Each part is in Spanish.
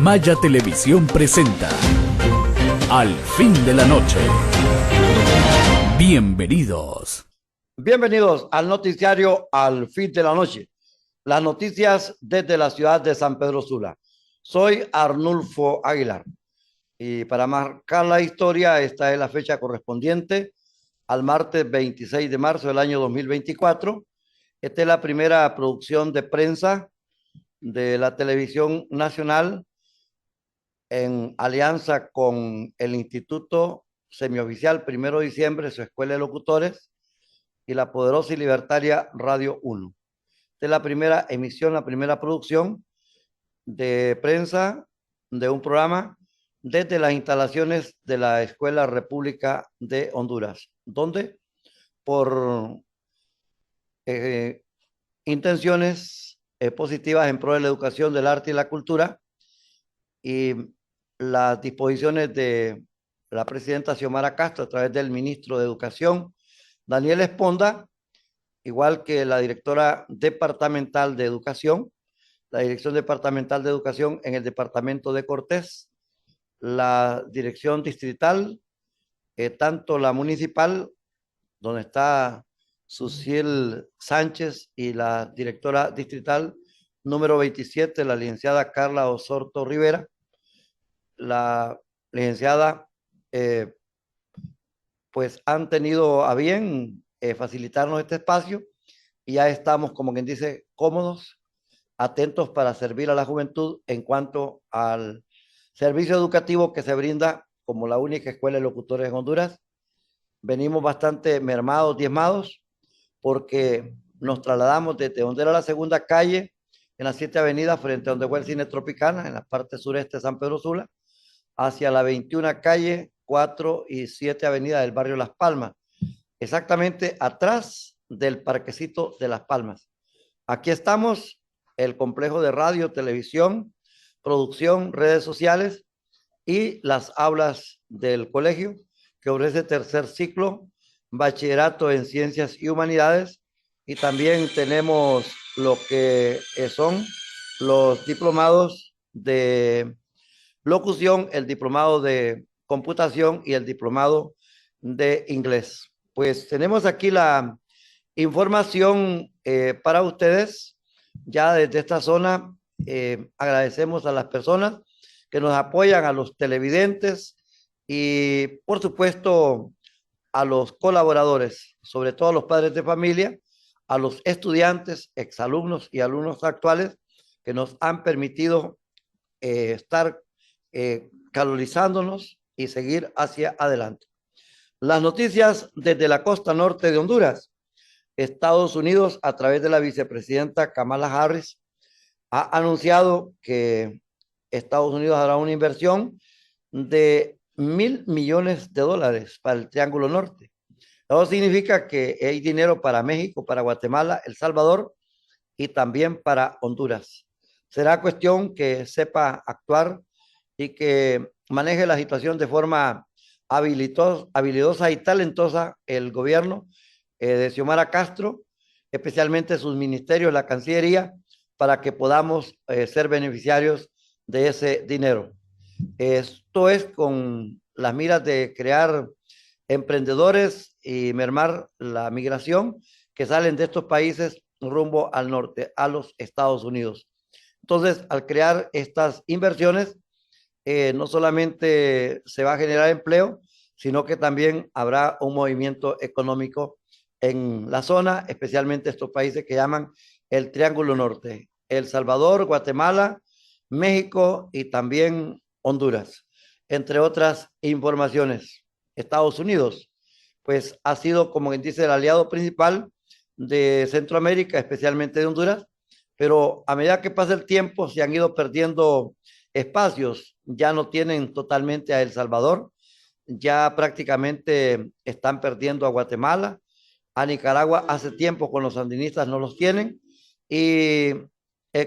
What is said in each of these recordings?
Maya Televisión presenta Al fin de la noche. Bienvenidos. Bienvenidos al noticiario Al fin de la noche. Las noticias desde la ciudad de San Pedro Sula. Soy Arnulfo Aguilar. Y para marcar la historia, esta es la fecha correspondiente al martes 26 de marzo del año 2024. Esta es la primera producción de prensa de la televisión nacional en alianza con el Instituto Semioficial Primero de Diciembre, su Escuela de Locutores, y la poderosa y libertaria Radio 1. Esta es la primera emisión, la primera producción de prensa de un programa desde las instalaciones de la Escuela República de Honduras, donde por eh, intenciones positivas en pro de la educación, del arte y la cultura y las disposiciones de la presidenta Xiomara Castro a través del ministro de Educación, Daniel Esponda, igual que la directora departamental de Educación, la Dirección Departamental de Educación en el departamento de Cortés, la Dirección Distrital, tanto la municipal, donde está Suciel Sánchez, y la directora distrital número 27, la licenciada Carla Osorto Rivera, la licenciada, pues han tenido a bien facilitarnos este espacio y ya estamos, como quien dice, cómodos, atentos para servir a la juventud en cuanto al servicio educativo que se brinda como la única escuela de locutores en Honduras. Venimos bastante mermados, diezmados, porque nos trasladamos desde donde era la segunda calle, en las 7 avenidas, frente a donde fue el Cine Tropicana, en la parte sureste de San Pedro Sula, hacia la 21 calle, 4 y 7 avenida del barrio Las Palmas, exactamente atrás del parquecito de Las Palmas. Aquí estamos, el complejo de radio, televisión, producción, redes sociales y las aulas del colegio que ofrece tercer ciclo, bachillerato en ciencias y humanidades, y también tenemos lo que son los diplomados de locución, el diplomado de computación y el diplomado de inglés. Pues tenemos aquí la información para ustedes. Ya desde esta zona agradecemos a las personas que nos apoyan, a los televidentes y por supuesto a los colaboradores, sobre todo a los padres de familia, a los estudiantes, exalumnos y alumnos actuales que nos han permitido estar calorizándonos y seguir hacia adelante. Las noticias desde la costa norte de Honduras. Estados Unidos, a través de la vicepresidenta Kamala Harris, ha anunciado que Estados Unidos hará una inversión de $1,000 millones para el Triángulo Norte. Eso significa que hay dinero para México, para Guatemala, El Salvador y también para Honduras. Será cuestión que sepa actuar y que maneje la situación de forma habilidosa y talentosa el gobierno de Xiomara Castro, especialmente sus ministerios, la Cancillería, para que podamos ser beneficiarios de ese dinero. Esto es con las miras de crear emprendedores y mermar la migración que salen de estos países rumbo al norte, a los Estados Unidos. Entonces, al crear estas inversiones, no solamente se va a generar empleo, sino que también habrá un movimiento económico en la zona, especialmente estos países que llaman el Triángulo Norte: El Salvador, Guatemala, México y también Honduras, entre otras informaciones. Estados Unidos, pues ha sido, como quien dice, el aliado principal de Centroamérica, especialmente de Honduras, pero a medida que pasa el tiempo se han ido perdiendo espacios, ya no tienen totalmente a El Salvador, ya prácticamente están perdiendo a Guatemala, a Nicaragua hace tiempo con los sandinistas no los tienen, y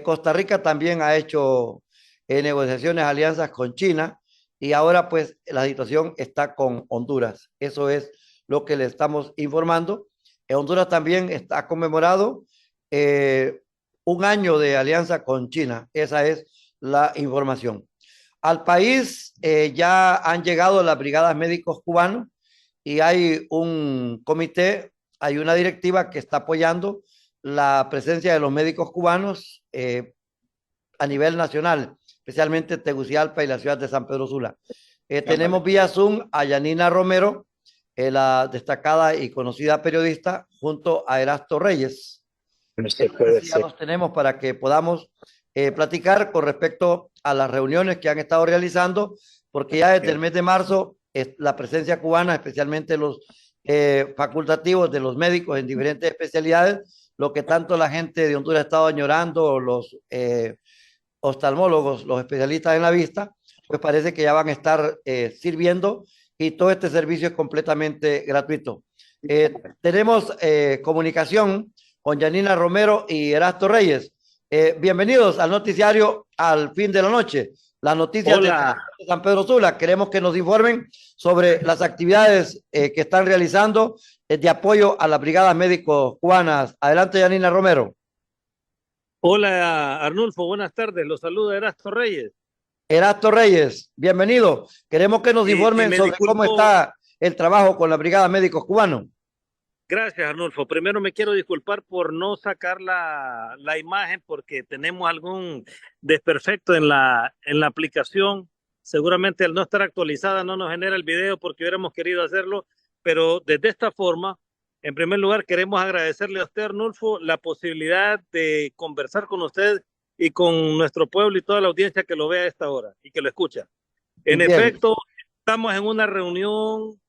Costa Rica también ha hecho negociaciones, alianzas con China, y ahora pues la situación está con Honduras. Eso es lo que le estamos informando. Honduras también está conmemorado un año de alianza con China. Esa es la información. Al país ya han llegado las brigadas médicos cubanos y hay un comité, hay una directiva que está apoyando la presencia de los médicos cubanos a nivel nacional, especialmente Tegucigalpa y la ciudad de San Pedro Sula. Tenemos vía Zoom a Yanina Romero, la destacada y conocida periodista, junto a Erasto Reyes. No se puede Ya ser. los tenemos para que podamos platicar con respecto a las reuniones que han estado realizando, porque ya desde el mes de marzo la presencia cubana, especialmente los facultativos de los médicos en diferentes especialidades, lo que tanto la gente de Honduras ha estado añorando, los oftalmólogos, los especialistas en la vista, pues parece que ya van a estar sirviendo y todo este servicio es completamente gratuito. Tenemos comunicación con Yanina Romero y Erasto Reyes. Bienvenidos al noticiario Al Fin de la Noche. Las noticias de San Pedro Sula. Queremos que nos informen sobre las actividades que están realizando de apoyo a las brigadas médicos cubanas. Adelante, Yanina Romero. Hola Arnulfo, buenas tardes. Los saluda Erasto Reyes. Erasto Reyes, bienvenido. Queremos que nos informen sobre cómo está el trabajo con la Brigada Médicos Cubanos. Gracias, Arnulfo. Primero me quiero disculpar por no sacar la imagen porque tenemos algún desperfecto en la aplicación. Seguramente al no estar actualizada no nos genera el video porque hubiéramos querido hacerlo, pero desde esta forma, en primer lugar, queremos agradecerle a usted, Arnulfo, la posibilidad de conversar con usted y con nuestro pueblo y toda la audiencia que lo vea a esta hora y que lo escucha. En Bien. efecto, estamos en una reunión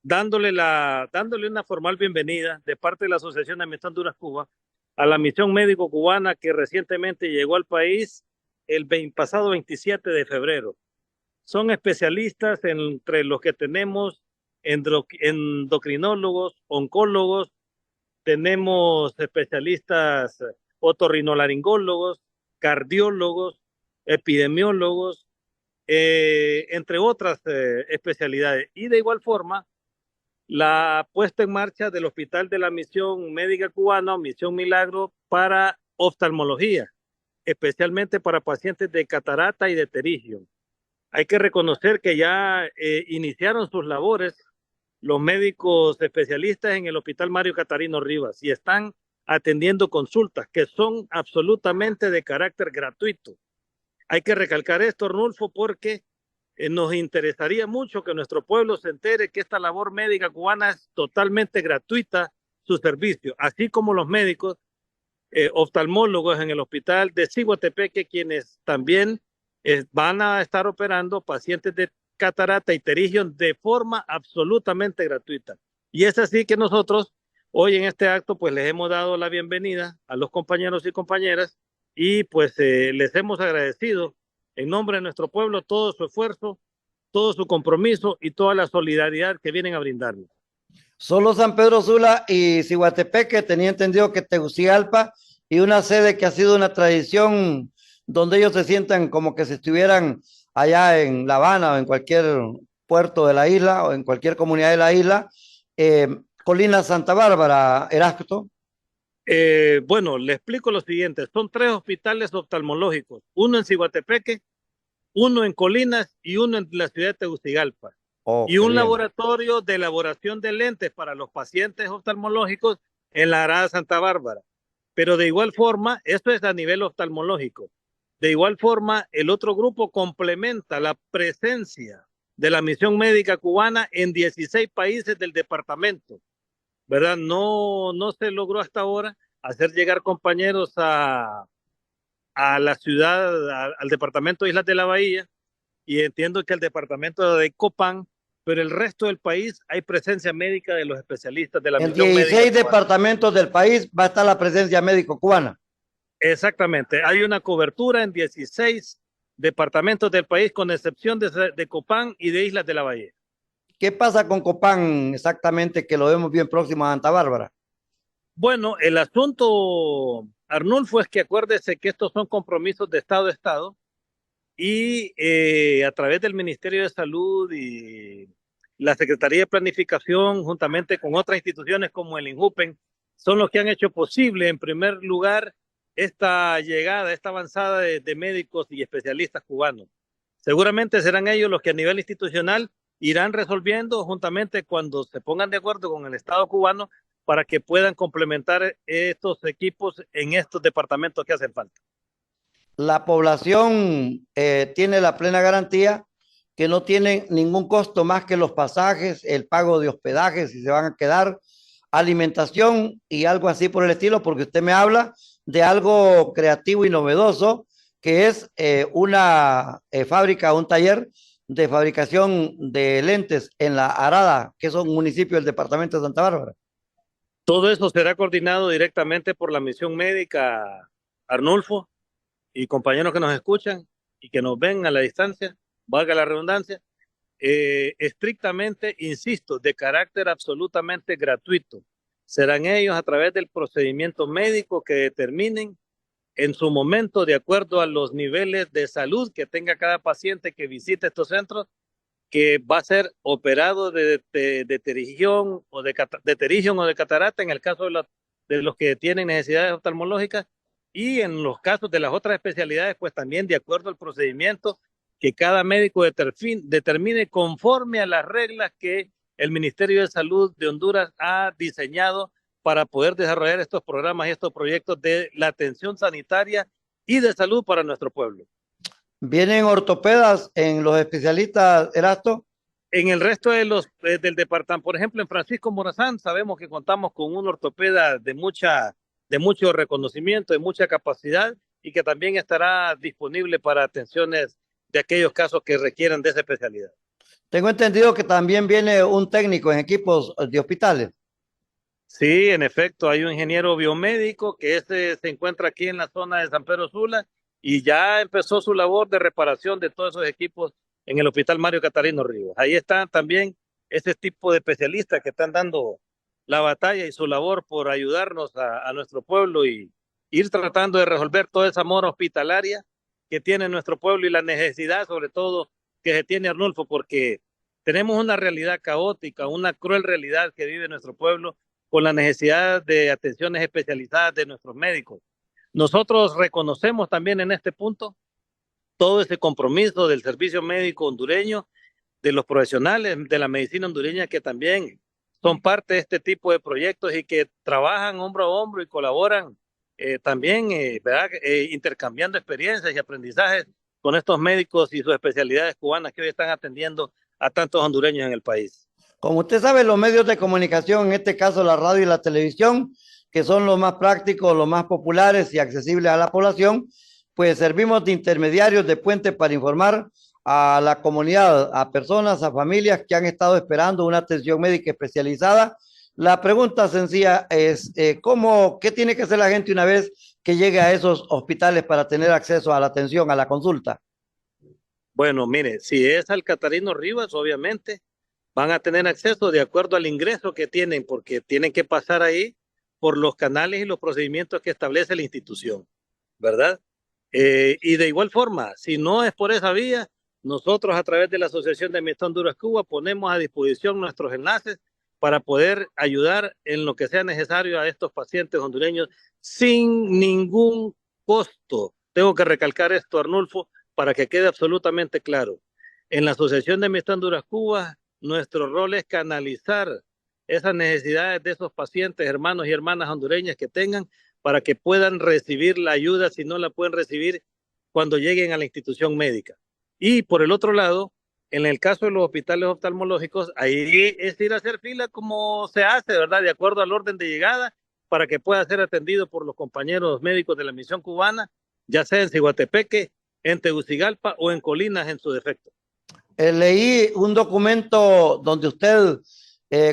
dándole una formal bienvenida de parte de la Asociación de Amistad Honduras Cuba a la misión médico cubana que recientemente llegó al país el pasado 27 de febrero. Son especialistas entre los que tenemos endocrinólogos, oncólogos, tenemos especialistas otorrinolaringólogos, cardiólogos, epidemiólogos, entre otras especialidades. Y de igual forma, la puesta en marcha del Hospital de la Misión Médica Cubana, Misión Milagro, para oftalmología, especialmente para pacientes de catarata y de pterigio. Hay que reconocer que ya iniciaron sus labores los médicos especialistas en el Hospital Mario Catarino Rivas y están atendiendo consultas que son absolutamente de carácter gratuito. Hay que recalcar esto, Arnulfo, porque nos interesaría mucho que nuestro pueblo se entere que esta labor médica cubana es totalmente gratuita, su servicio, así como los médicos oftalmólogos en el hospital de Ciguatepeque, quienes también van a estar operando pacientes de catarata y pterigio de forma absolutamente gratuita. Y es así que nosotros hoy en este acto pues les hemos dado la bienvenida a los compañeros y compañeras y pues les hemos agradecido en nombre de nuestro pueblo todo su esfuerzo, todo su compromiso y toda la solidaridad que vienen a brindarnos. Solo San Pedro Sula y Ciguatepeque, tenía entendido que Tegucigalpa y una sede que ha sido una tradición donde ellos se sientan como que si estuvieran allá en La Habana o en cualquier puerto de la isla o en cualquier comunidad de la isla. Colina Santa Bárbara, Erasto. Bueno, le explico lo siguiente. Son 3 hospitales oftalmológicos, uno en Ciguatepeque, uno en Colinas y uno en la ciudad de Tegucigalpa. Y un laboratorio de elaboración de lentes para los pacientes oftalmológicos en la Arada Santa Bárbara. Pero de igual forma, esto es a nivel oftalmológico. De igual forma, el otro grupo complementa la presencia de la misión médica cubana en 16 países del departamento, ¿verdad? No se logró hasta ahora hacer llegar compañeros a la ciudad, al departamento de Islas de la Bahía, y entiendo que el departamento de Copán, pero el resto del país hay presencia médica de los especialistas de la misión médica. En 16 departamentos del país va a estar la presencia médico cubana. Exactamente, hay una cobertura en 16 departamentos del país, con excepción de Copán y de Islas de la Bahía. ¿Qué pasa con Copán exactamente, que lo vemos bien próximo a Santa Bárbara? Bueno, el asunto, Arnulfo, es que acuérdese que estos son compromisos de Estado a Estado y a través del Ministerio de Salud y la Secretaría de Planificación, juntamente con otras instituciones como el INJUPEN, son los que han hecho posible, en primer lugar, esta llegada, esta avanzada de médicos y especialistas cubanos. Seguramente serán ellos los que a nivel institucional irán resolviendo juntamente cuando se pongan de acuerdo con el Estado cubano para que puedan complementar estos equipos en estos departamentos que hacen falta. La población tiene la plena garantía que no tienen ningún costo más que los pasajes, el pago de hospedaje, si se van a quedar, alimentación y algo así por el estilo, porque usted me habla de algo creativo y novedoso, que es una fábrica, un taller de fabricación de lentes en La Arada, que es un municipio del departamento de Santa Bárbara. Todo eso será coordinado directamente por la misión médica, Arnulfo, y compañeros que nos escuchan y que nos ven a la distancia, valga la redundancia, estrictamente, insisto, de carácter absolutamente gratuito. Serán ellos a través del procedimiento médico que determinen en su momento, de acuerdo a los niveles de salud que tenga cada paciente que visite estos centros, que va a ser operado de pterigión o de catarata en el caso de los que tienen necesidades oftalmológicas, y en los casos de las otras especialidades, pues también de acuerdo al procedimiento que cada médico determine conforme a las reglas que el Ministerio de Salud de Honduras ha diseñado para poder desarrollar estos programas y estos proyectos de la atención sanitaria y de salud para nuestro pueblo. ¿Vienen ortopedas en los especialistas, Erasto? En el resto del departamento, por ejemplo, en Francisco Morazán, sabemos que contamos con un ortopeda de mucho reconocimiento, de mucha capacidad, y que también estará disponible para atenciones de aquellos casos que requieran de esa especialidad. Tengo entendido que también viene un técnico en equipos de hospitales. Sí, en efecto, hay un ingeniero biomédico que se encuentra aquí en la zona de San Pedro Sula y ya empezó su labor de reparación de todos esos equipos en el Hospital Mario Catarino Rivas. Ahí están también ese tipo de especialistas que están dando la batalla y su labor por ayudarnos a nuestro pueblo y ir tratando de resolver toda esa mora hospitalaria que tiene nuestro pueblo y la necesidad, sobre todo, que se tiene, Arnulfo, porque tenemos una realidad caótica, una cruel realidad que vive nuestro pueblo con la necesidad de atenciones especializadas de nuestros médicos. Nosotros reconocemos también en este punto todo ese compromiso del servicio médico hondureño, de los profesionales de la medicina hondureña que también son parte de este tipo de proyectos y que trabajan hombro a hombro y colaboran también, ¿verdad? Intercambiando experiencias y aprendizajes con estos médicos y sus especialidades cubanas que hoy están atendiendo a tantos hondureños en el país. Como usted sabe, los medios de comunicación, en este caso la radio y la televisión, que son los más prácticos, los más populares y accesibles a la población, pues servimos de intermediarios, de puente para informar a la comunidad, a personas, a familias que han estado esperando una atención médica especializada. La pregunta sencilla es, ¿qué tiene que hacer la gente una vez que llegue a esos hospitales para tener acceso a la atención, a la consulta? Bueno, mire, si es al Catarino Rivas, obviamente van a tener acceso de acuerdo al ingreso que tienen, porque tienen que pasar ahí por los canales y los procedimientos que establece la institución, ¿verdad? Y de igual forma, si no es por esa vía, nosotros a través de la Asociación de Amistad Honduras-Cuba ponemos a disposición nuestros enlaces para poder ayudar en lo que sea necesario a estos pacientes hondureños sin ningún costo. Tengo que recalcar esto, Arnulfo, para que quede absolutamente claro. En la Asociación de Amistad Honduras-Cuba, nuestro rol es canalizar esas necesidades de esos pacientes, hermanos y hermanas hondureñas que tengan, para que puedan recibir la ayuda si no la pueden recibir cuando lleguen a la institución médica. Y por el otro lado, en el caso de los hospitales oftalmológicos, ahí es ir a hacer fila como se hace, ¿verdad? De acuerdo al orden de llegada, para que pueda ser atendido por los compañeros médicos de la misión cubana, ya sea en Ciguatepeque, en Tegucigalpa o en Colinas en su defecto. Leí un documento donde usted,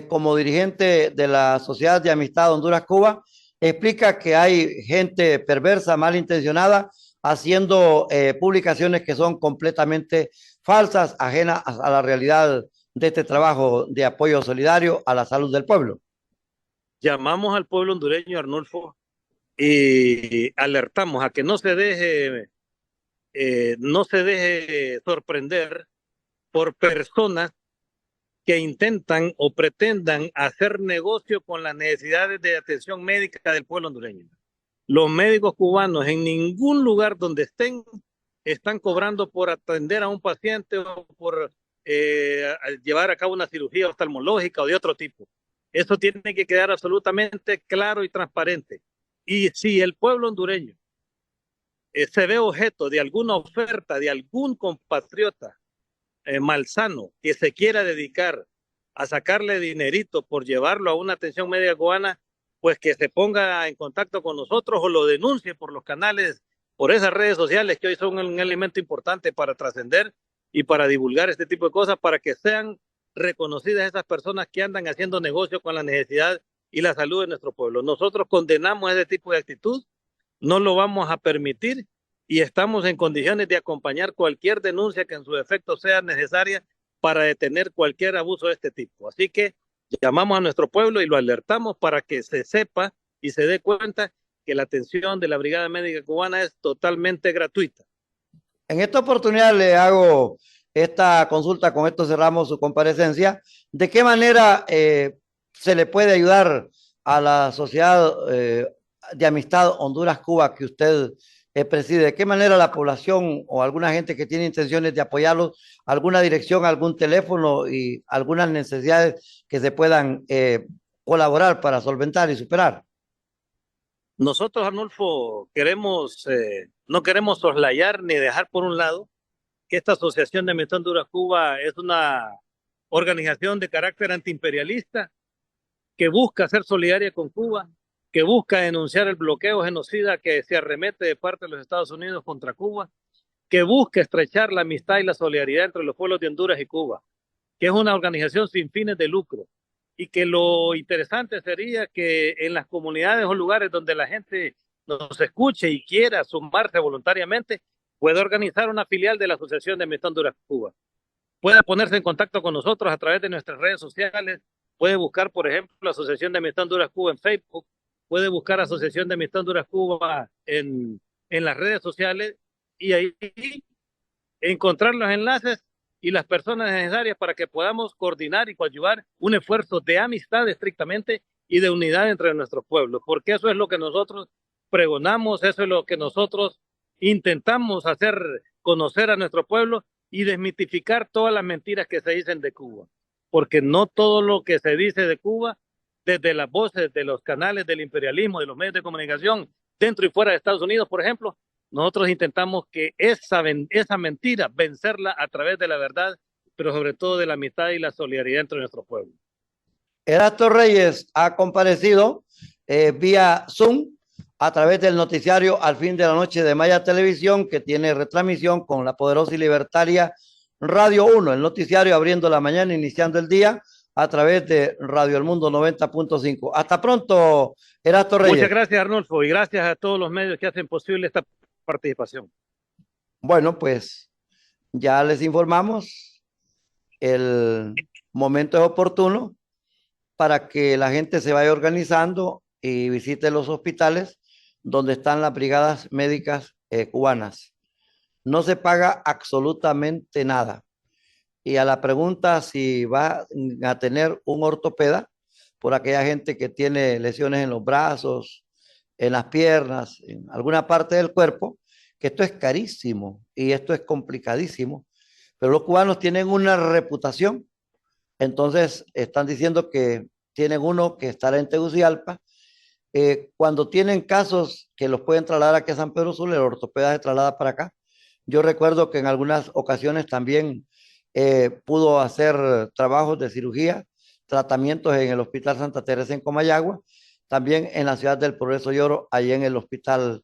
como dirigente de la Sociedad de Amistad Honduras-Cuba, explica que hay gente perversa, malintencionada, haciendo publicaciones que son completamente falsas, ajenas a la realidad de este trabajo de apoyo solidario a la salud del pueblo. Llamamos al pueblo hondureño, Arnulfo, y alertamos a que no se deje sorprender por personas que intentan o pretendan hacer negocio con las necesidades de atención médica del pueblo hondureño. Los médicos cubanos en ningún lugar donde están cobrando por atender a un paciente o por llevar a cabo una cirugía oftalmológica o de otro tipo. Eso tiene que quedar absolutamente claro y transparente. Y si el pueblo hondureño se ve objeto de alguna oferta de algún compatriota malsano que se quiera dedicar a sacarle dinerito por llevarlo a una atención médica cubana, pues que se ponga en contacto con nosotros o lo denuncie por los canales, por esas redes sociales que hoy son un elemento importante para trascender y para divulgar este tipo de cosas, para que sean reconocidas esas personas que andan haciendo negocio con la necesidad y la salud de nuestro pueblo. Nosotros condenamos ese tipo de actitud, no lo vamos a permitir y estamos en condiciones de acompañar cualquier denuncia que en su efecto sea necesaria para detener cualquier abuso de este tipo. Así que llamamos a nuestro pueblo y lo alertamos para que se sepa y se dé cuenta que la atención de la Brigada Médica Cubana es totalmente gratuita. En esta oportunidad le hago esta consulta, con esto cerramos su comparecencia. ¿De qué manera se le puede ayudar a la sociedad de amistad Honduras-Cuba que usted preside? ¿De qué manera la población o alguna gente que tiene intenciones de apoyarlos, alguna dirección, algún teléfono y algunas necesidades que se puedan colaborar para solventar y superar? Nosotros, Arnulfo, no queremos soslayar ni dejar por un lado que esta Asociación de Amistad Honduras-Cuba es una organización de carácter antiimperialista que busca ser solidaria con Cuba, que busca denunciar el bloqueo genocida que se arremete de parte de los Estados Unidos contra Cuba, que busca estrechar la amistad y la solidaridad entre los pueblos de Honduras y Cuba, que es una organización sin fines de lucro y que lo interesante sería que en las comunidades o lugares donde la gente nos escuche y quiera sumarse voluntariamente, pueda organizar una filial de la Asociación de Amistad Honduras-Cuba. Pueda ponerse en contacto con nosotros a través de nuestras redes sociales, puede buscar, por ejemplo, la Asociación de Amistad Honduras-Cuba en Facebook, puede buscar Asociación de Amistad Honduras-Cuba en las redes sociales y ahí encontrar los enlaces y las personas necesarias para que podamos coordinar y coadyuvar un esfuerzo de amistad estrictamente y de unidad entre nuestros pueblos, porque eso es lo que nosotros pregonamos, eso es lo que nosotros intentamos hacer conocer a nuestro pueblo y desmitificar todas las mentiras que se dicen de Cuba, porque no todo lo que se dice de Cuba, desde las voces de los canales del imperialismo, de los medios de comunicación, dentro y fuera de Estados Unidos, por ejemplo, nosotros intentamos que esa mentira vencerla a través de la verdad, pero sobre todo de la amistad y la solidaridad entre nuestro pueblo. Erasto Reyes ha comparecido vía Zoom a través del noticiario Al Fin de la Noche de Maya Televisión, que tiene retransmisión con la poderosa y libertaria Radio 1, el noticiario abriendo la mañana, iniciando el día a través de Radio El Mundo 90.5. Hasta pronto, Erasto Reyes. Muchas gracias, Arnulfo, y gracias a todos los medios que hacen posible esta participación. Bueno, pues ya les informamos, el momento es oportuno para que la gente se vaya organizando y visite los hospitales donde están las brigadas médicas cubanas. No se paga absolutamente nada. Y a la pregunta si va a tener un ortopeda, por aquella gente que tiene lesiones en los brazos, en las piernas, en alguna parte del cuerpo, que esto es carísimo y esto es complicadísimo, pero los cubanos tienen una reputación, entonces están diciendo que tienen uno que estará en Tegucigalpa. Cuando tienen casos que los pueden trasladar aquí a San Pedro Sula, el ortopeda se traslada para acá. Yo recuerdo que en algunas ocasiones también pudo hacer trabajos de cirugía, tratamientos en el Hospital Santa Teresa en Comayagua, también en la ciudad del Progreso y Oro, allí en el Hospital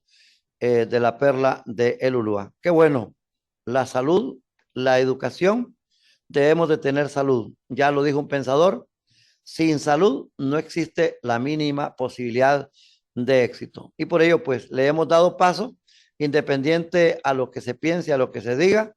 de la Perla de El Ulúa. Qué bueno, la salud, la educación, debemos de tener salud. Ya lo dijo un pensador, sin salud no existe la mínima posibilidad de éxito. Y por ello, pues, le hemos dado paso, independiente a lo que se piense, a lo que se diga.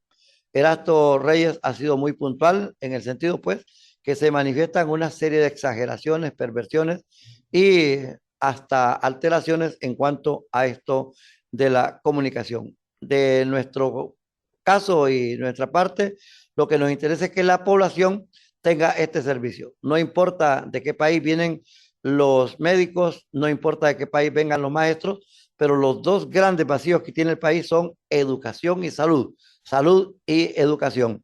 Erasto Reyes ha sido muy puntual en el sentido, pues, que se manifiestan una serie de exageraciones, perversiones y hasta alteraciones en cuanto a esto de la comunicación. De nuestro caso y nuestra parte, lo que nos interesa es que la población tenga este servicio. No importa de qué país vienen los médicos, no importa de qué país vengan los maestros, pero los dos grandes vacíos que tiene el país son educación y salud, salud y educación.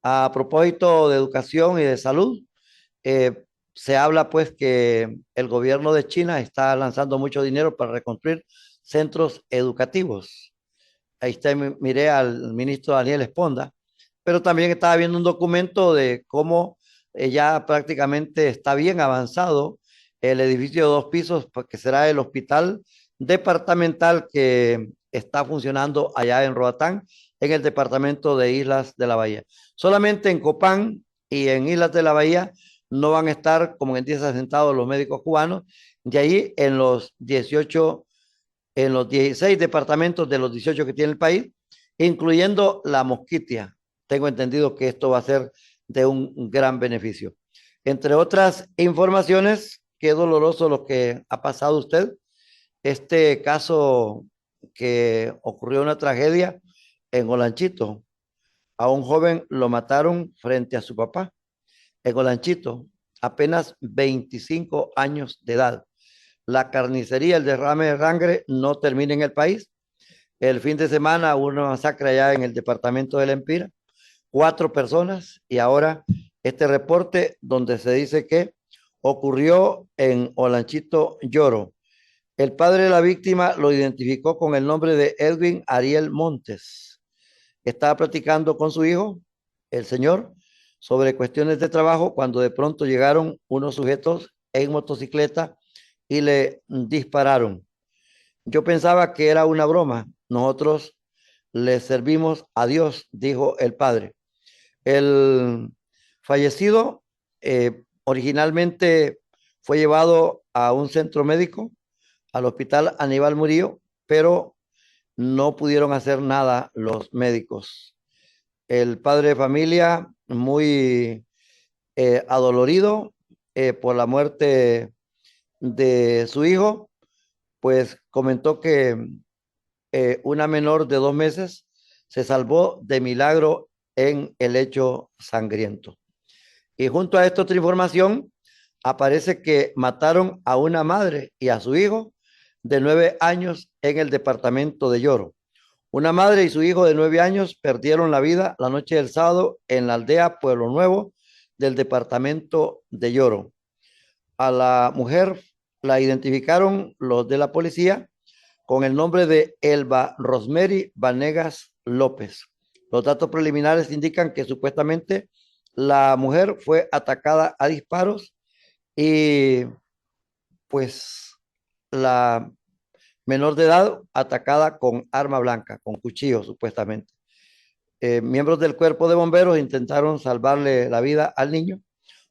A propósito de educación y de salud, eh, se habla pues que el gobierno de China está lanzando mucho dinero para reconstruir centros educativos. Ahí está, miré al ministro Daniel Esponda, pero también estaba viendo un documento de cómo ya prácticamente está bien avanzado el edificio de 2 pisos, que será el hospital departamental que está funcionando allá en Roatán, en el departamento de Islas de la Bahía. Solamente en Copán y en Islas de la Bahía no van a estar, como en 10 asentados los médicos cubanos, de ahí en los 16 departamentos de los 18 que tiene el país, incluyendo la Mosquitia. Tengo entendido que esto va a ser de un gran beneficio. Entre otras informaciones, qué doloroso lo que ha pasado usted. Este caso que ocurrió una tragedia en Olanchito. A un joven lo mataron frente a su papá en Olanchito, apenas 25 años de edad. La carnicería, el derrame de sangre no termina en el país. El fin de semana hubo una masacre allá en el departamento del Empira, 4 personas, y ahora este reporte donde se dice que ocurrió en Olanchito Lloro. El padre de la víctima lo identificó con el nombre de Edwin Ariel Montes. Estaba platicando con su hijo, el señor, sobre cuestiones de trabajo cuando de pronto llegaron unos sujetos en motocicleta y le dispararon. Yo pensaba que era una broma. Nosotros le servimos a Dios, dijo el padre. El fallecido originalmente fue llevado a un centro médico, al hospital Aníbal Murillo, pero no pudieron hacer nada los médicos. El padre de familia, muy adolorido por la muerte de su hijo, pues comentó que una menor de 2 meses se salvó de milagro en el hecho sangriento. Y junto a esta otra información, aparece que mataron a una madre y a su hijo de 9 años en el departamento de Lloro. Una madre y su hijo de 9 años perdieron la vida la noche del sábado en la aldea Pueblo Nuevo del departamento de Lloro. A la mujer la identificaron los de la policía con el nombre de Elba Rosemary Vanegas López. Los datos preliminares indican que supuestamente la mujer fue atacada a disparos y pues la menor de edad atacada con arma blanca, con cuchillo supuestamente. Miembros del cuerpo de bomberos intentaron salvarle la vida al niño.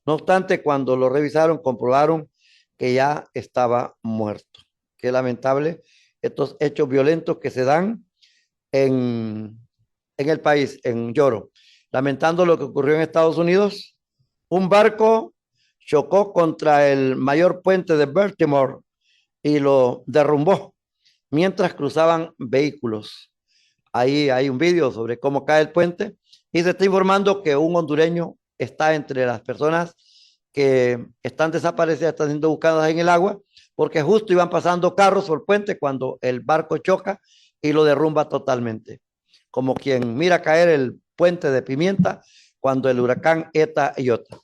No obstante, cuando lo revisaron, comprobaron que ya estaba muerto. Qué lamentable estos hechos violentos que se dan en el país, en Lloro. Lamentando lo que ocurrió en Estados Unidos, un barco chocó contra el mayor puente de Baltimore y lo derrumbó mientras cruzaban vehículos. Ahí hay un video sobre cómo cae el puente y se está informando que un hondureño está entre las personas que están desaparecidas, están siendo buscadas en el agua, porque justo iban pasando carros por el puente cuando el barco choca y lo derrumba totalmente. Como quien mira caer el puente de Pimienta cuando el huracán Eta y Iota.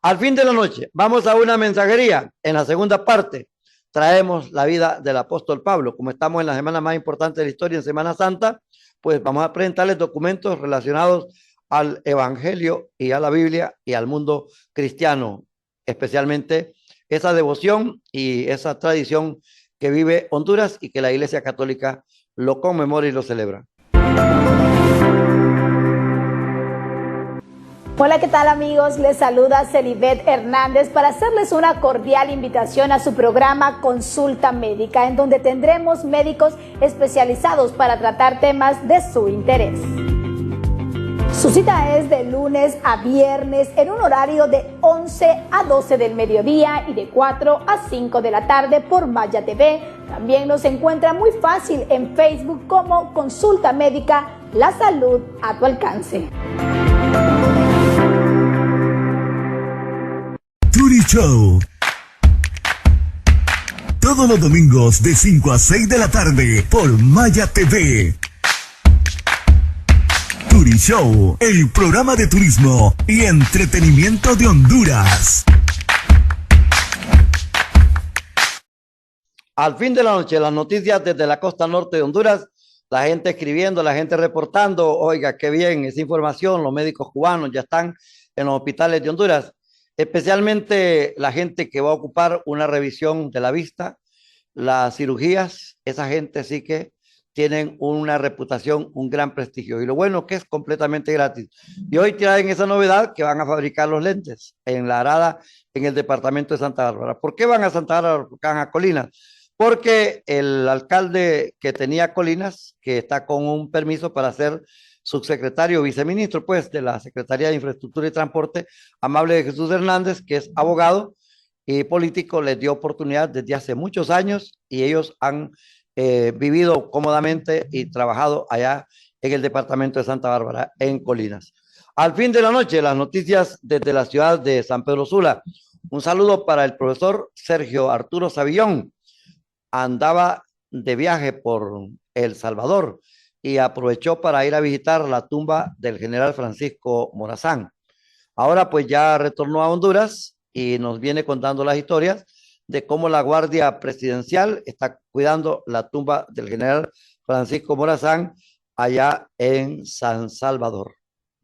Al fin de la noche, vamos a una mensajería. En la segunda parte, traemos la vida del apóstol Pablo. Como estamos en la semana más importante de la historia, en Semana Santa, pues vamos a presentarles documentos relacionados al Evangelio y a la Biblia y al mundo cristiano, especialmente esa devoción y esa tradición que vive Honduras y que la Iglesia Católica lo conmemora y lo celebra. Hola, ¿qué tal amigos? Les saluda Celibet Hernández para hacerles una cordial invitación a su programa Consulta Médica, en donde tendremos médicos especializados para tratar temas de su interés. Su cita es de lunes a viernes en un horario de 11 a 12 del mediodía y de 4 a 5 de la tarde por Maya TV. También nos encuentra muy fácil en Facebook como Consulta Médica, la salud a tu alcance. Turi Show. Todos los domingos de 5 a 6 de la tarde por Maya TV. Turishow, el programa de turismo y entretenimiento de Honduras. Al fin de la noche, las noticias desde la costa norte de Honduras, la gente escribiendo, la gente reportando, oiga, qué bien esa información, los médicos cubanos ya están en los hospitales de Honduras, especialmente la gente que va a ocupar una revisión de la vista, las cirugías, esa gente sí que tienen una reputación, un gran prestigio. Y lo bueno que es completamente gratis. Y hoy traen esa novedad que van a fabricar los lentes en La Arada, en el departamento de Santa Bárbara. ¿Por qué van a Santa Bárbara? Porque van a Colinas. Porque el alcalde que tenía Colinas, que está con un permiso para ser subsecretario, viceministro, pues, de la Secretaría de Infraestructura y Transporte, Amable de Jesús Hernández, que es abogado y político, les dio oportunidad desde hace muchos años y ellos han vivido cómodamente y trabajado allá en el departamento de Santa Bárbara, en Colinas. Al fin de la noche, las noticias desde la ciudad de San Pedro Sula. Un saludo para el profesor Sergio Arturo Savillón. Andaba de viaje por El Salvador y aprovechó para ir a visitar la tumba del general Francisco Morazán. Ahora pues ya retornó a Honduras y nos viene contando las historias de cómo la Guardia Presidencial está cuidando la tumba del general Francisco Morazán allá en San Salvador.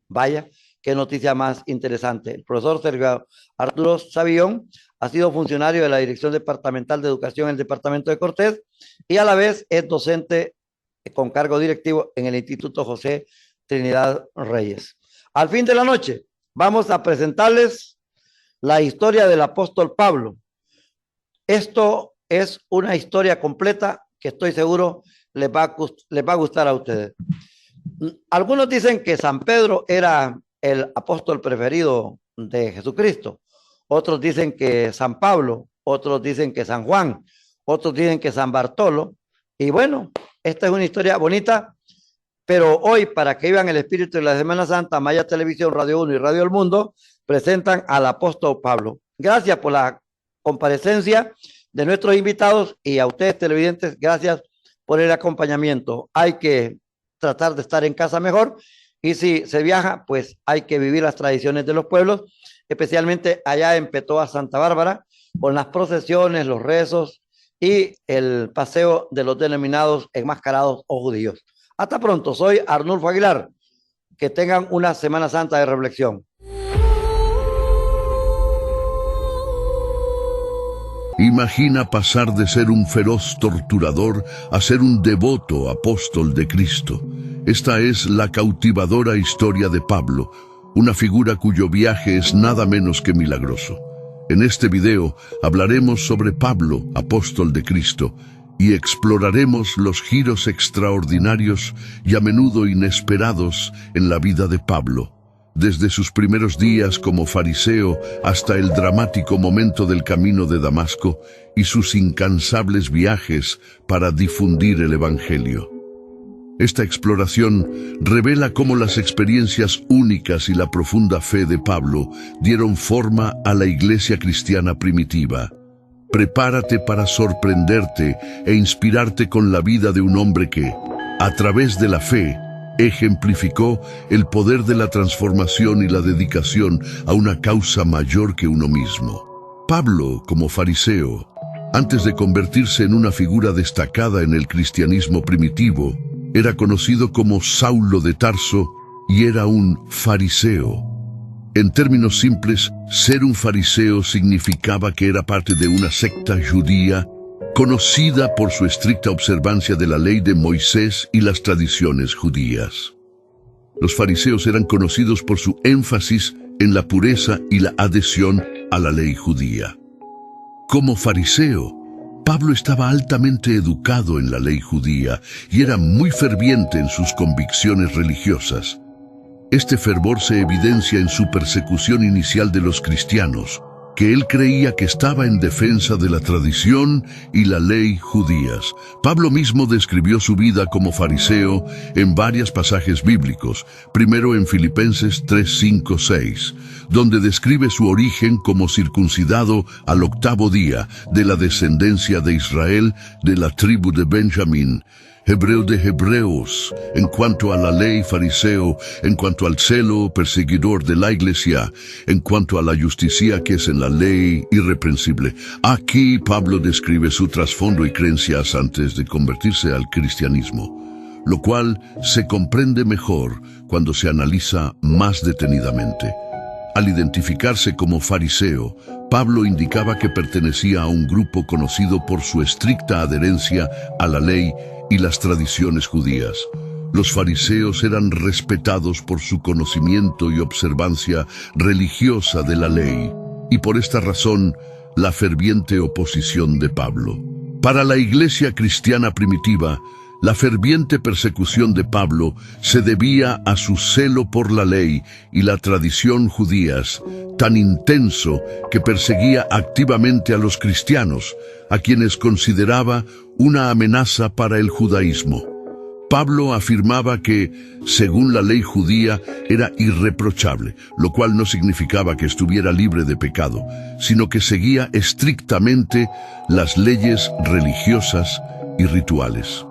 Vaya, qué noticia más interesante. El profesor Sergio Arturo Savillón ha sido funcionario de la Dirección Departamental de Educación en el Departamento de Cortés y a la vez es docente con cargo directivo en el Instituto José Trinidad Reyes. Al fin de la noche vamos a presentarles la historia del apóstol Pablo. Esto es una historia completa que estoy seguro les va a gustar a ustedes. Algunos dicen que San Pedro era el apóstol preferido de Jesucristo. Otros dicen que San Pablo, otros dicen que San Juan, otros dicen que San Bartolo. Y bueno, esta es una historia bonita, pero hoy, para que vivan el espíritu de la Semana Santa, Maya Televisión, Radio 1 y Radio El Mundo presentan al apóstol Pablo. Gracias por la comparecencia de nuestros invitados y a ustedes televidentes, gracias por el acompañamiento. Hay que tratar de estar en casa mejor y si se viaja, pues hay que vivir las tradiciones de los pueblos, especialmente allá en Petoa, Santa Bárbara, con las procesiones, los rezos y el paseo de los denominados enmascarados o judíos. Hasta pronto, soy Arnulfo Aguilar. Que tengan una Semana Santa de reflexión. Imagina pasar de ser un feroz torturador a ser un devoto apóstol de Cristo. Esta es la cautivadora historia de Pablo, una figura cuyo viaje es nada menos que milagroso. En este video hablaremos sobre Pablo, apóstol de Cristo, y exploraremos los giros extraordinarios y a menudo inesperados en la vida de Pablo, desde sus primeros días como fariseo hasta el dramático momento del camino de Damasco y sus incansables viajes para difundir el Evangelio. Esta exploración revela cómo las experiencias únicas y la profunda fe de Pablo dieron forma a la iglesia cristiana primitiva. Prepárate para sorprenderte e inspirarte con la vida de un hombre que, a través de la fe, ejemplificó el poder de la transformación y la dedicación a una causa mayor que uno mismo. Pablo, como fariseo, antes de convertirse en una figura destacada en el cristianismo primitivo, era conocido como Saulo de Tarso y era un fariseo. En términos simples, ser un fariseo significaba que era parte de una secta judía conocida por su estricta observancia de la ley de Moisés y las tradiciones judías. Los fariseos eran conocidos por su énfasis en la pureza y la adhesión a la ley judía. Como fariseo, Pablo estaba altamente educado en la ley judía y era muy ferviente en sus convicciones religiosas. Este fervor se evidencia en su persecución inicial de los cristianos, que él creía que estaba en defensa de la tradición y la ley judías. Pablo mismo describió su vida como fariseo en varios pasajes bíblicos, primero en Filipenses 3, 5, 6, donde describe su origen como circuncidado al 8º día, de la descendencia de Israel, de la tribu de Benjamín, hebreo de hebreos, en cuanto a la ley, fariseo, en cuanto al celo, perseguidor de la iglesia, en cuanto a la justicia que es en la ley, irreprensible. Aquí Pablo describe su trasfondo y creencias antes de convertirse al cristianismo, lo cual se comprende mejor cuando se analiza más detenidamente. Al identificarse como fariseo, Pablo indicaba que pertenecía a un grupo conocido por su estricta adherencia a la ley y las tradiciones judías. Los fariseos eran respetados por su conocimiento y observancia religiosa de la ley, y por esta razón, la ferviente oposición de Pablo. Para la iglesia cristiana primitiva, la ferviente persecución de Pablo se debía a su celo por la ley y la tradición judías, tan intenso que perseguía activamente a los cristianos, a quienes consideraba una amenaza para el judaísmo. Pablo afirmaba que, según la ley judía, era irreprochable, lo cual no significaba que estuviera libre de pecado, sino que seguía estrictamente las leyes religiosas y rituales.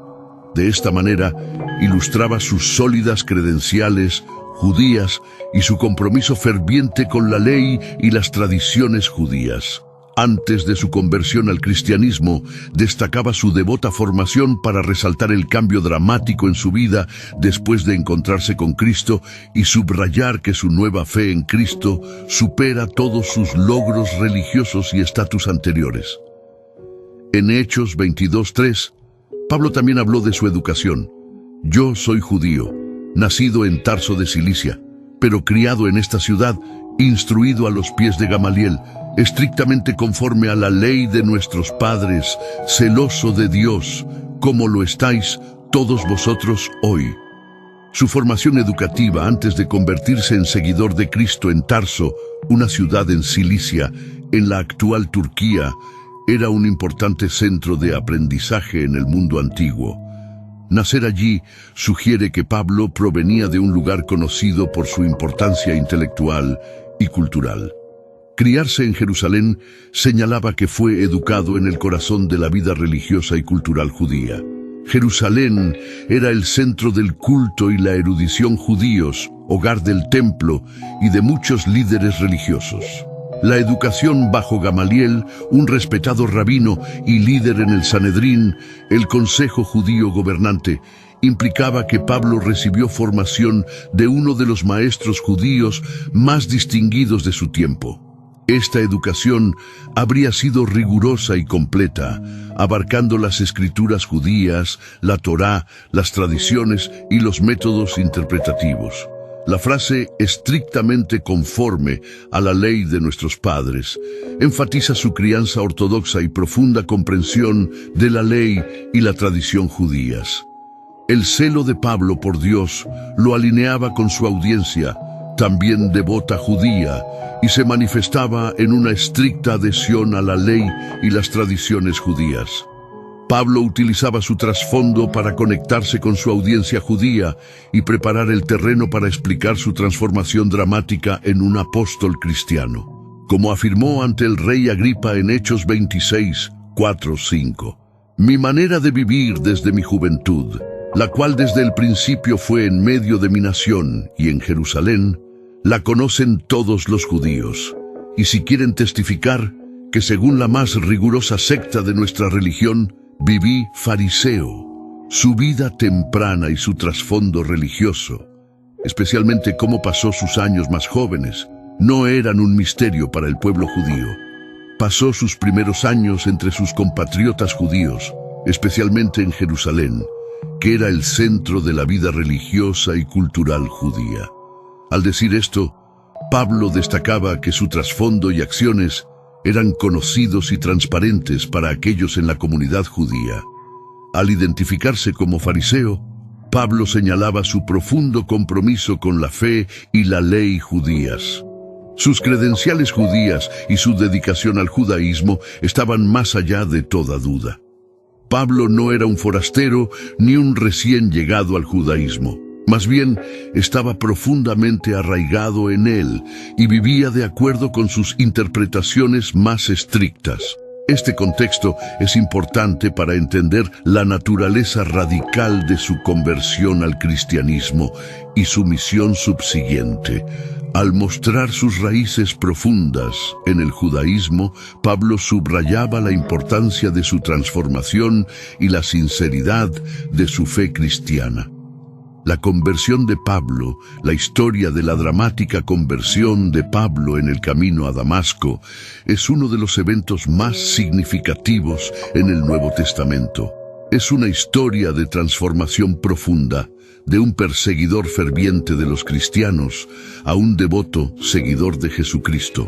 De esta manera, ilustraba sus sólidas credenciales judías y su compromiso ferviente con la ley y las tradiciones judías. Antes de su conversión al cristianismo, destacaba su devota formación para resaltar el cambio dramático en su vida después de encontrarse con Cristo y subrayar que su nueva fe en Cristo supera todos sus logros religiosos y estatus anteriores. En Hechos 22:3, Pablo también habló de su educación. Yo soy judío, nacido en Tarso de Cilicia, pero criado en esta ciudad, instruido a los pies de Gamaliel, estrictamente conforme a la ley de nuestros padres, celoso de Dios, como lo estáis todos vosotros hoy. Su formación educativa antes de convertirse en seguidor de Cristo en Tarso, una ciudad en Cilicia, en la actual Turquía, era un importante centro de aprendizaje en el mundo antiguo. Nacer allí sugiere que Pablo provenía de un lugar conocido por su importancia intelectual y cultural. Criarse en Jerusalén señalaba que fue educado en el corazón de la vida religiosa y cultural judía. Jerusalén era el centro del culto y la erudición judíos, hogar del templo y de muchos líderes religiosos. La educación bajo Gamaliel, un respetado rabino y líder en el Sanedrín, el consejo judío gobernante, implicaba que Pablo recibió formación de uno de los maestros judíos más distinguidos de su tiempo. Esta educación habría sido rigurosa y completa, abarcando las escrituras judías, la Torá, las tradiciones y los métodos interpretativos. La frase estrictamente conforme a la ley de nuestros padres enfatiza su crianza ortodoxa y profunda comprensión de la ley y la tradición judías. El celo de Pablo por Dios lo alineaba con su audiencia, también devota judía, y se manifestaba en una estricta adhesión a la ley y las tradiciones judías. Pablo utilizaba su trasfondo para conectarse con su audiencia judía y preparar el terreno para explicar su transformación dramática en un apóstol cristiano. Como afirmó ante el rey Agripa en Hechos 26, 4, 5. Mi manera de vivir desde mi juventud, la cual desde el principio fue en medio de mi nación y en Jerusalén, la conocen todos los judíos. Y si quieren testificar que según la más rigurosa secta de nuestra religión, viví fariseo. Su vida temprana y su trasfondo religioso, especialmente cómo pasó sus años más jóvenes, no eran un misterio para el pueblo judío. Pasó sus primeros años entre sus compatriotas judíos, especialmente en Jerusalén, que era el centro de la vida religiosa y cultural judía. Al decir esto, Pablo destacaba que su trasfondo y acciones eran conocidos y transparentes para aquellos en la comunidad judía. Al identificarse como fariseo, Pablo señalaba su profundo compromiso con la fe y la ley judías. Sus credenciales judías y su dedicación al judaísmo estaban más allá de toda duda. Pablo no era un forastero ni un recién llegado al judaísmo. Más bien, estaba profundamente arraigado en él y vivía de acuerdo con sus interpretaciones más estrictas. Este contexto es importante para entender la naturaleza radical de su conversión al cristianismo y su misión subsiguiente. Al mostrar sus raíces profundas en el judaísmo, Pablo subrayaba la importancia de su transformación y la sinceridad de su fe cristiana. La conversión de Pablo, la historia de la dramática conversión de Pablo en el camino a Damasco, es uno de los eventos más significativos en el Nuevo Testamento. Es una historia de transformación profunda, de un perseguidor ferviente de los cristianos a un devoto seguidor de Jesucristo.